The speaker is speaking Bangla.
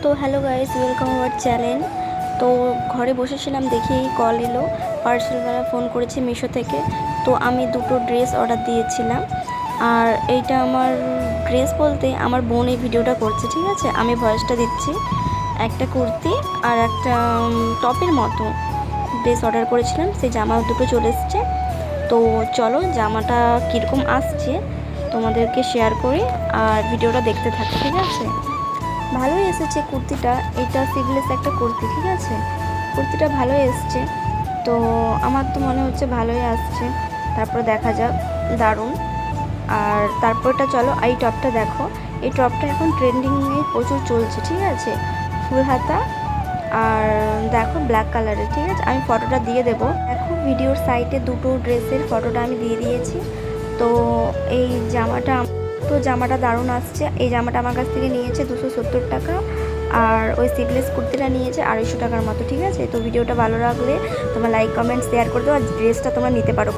তো hello guys, welcome our channel. তো ঘরে বসেছিলাম, দেখি কল এলো, পার্সেলওয়ালা ফোন করেছে মিশো থেকে। তো আমি দুটো ড্রেস অর্ডার দিয়েছিলাম। আর এইটা আমার ড্রেস বলতে আমার বোন এই ভিডিওটা করছে, ঠিক আছে, আমি ভয়েসটা দিচ্ছি। একটা কুর্তি আর একটা টপের মতো ড্রেস অর্ডার করেছিলাম, সেই জামা দুটো চলে এসছে। তো চলো জামাটা কীরকম আসছে তোমাদেরকে শেয়ার করি, আর ভিডিওটা দেখতে থাকো, ঠিক আছে। ভালোই এসেছে কুর্তিটা, এটা সিভলেস একটা কুর্তি, ঠিক আছে, কুর্তিটা ভালোই এসছে। তো আমার তো মনে হচ্ছে ভালোই আসছে, তারপর দেখা যাক, দারুণ। আর তারপরটা চলো এই টপটা দেখো, এই টপটা এখন ট্রেন্ডিংয়ে প্রচুর চলছে, ঠিক আছে, ফুল হাতা আর দেখো ব্ল্যাক কালারের, ঠিক আছে, আমি ফটোটা দিয়ে দেবো। দেখো ভিডিওর সাইটে দুটো ড্রেসের ফটোটা আমি দিয়ে দিয়েছি। তো এই জামাটা দারুণ আসছে। এই জামাটা আমার কাছ থেকে নিয়েছে 270 টাকা, আর ওই সিভলেস কুর্তিটা নিয়েছে 250 টাকার মতো, ঠিক আছে। তো ভিডিওটা ভালো লাগলে তোমরা লাইক কমেন্ট শেয়ার করে দাও, আর ড্রেসটা তোমরা নিতে পারো।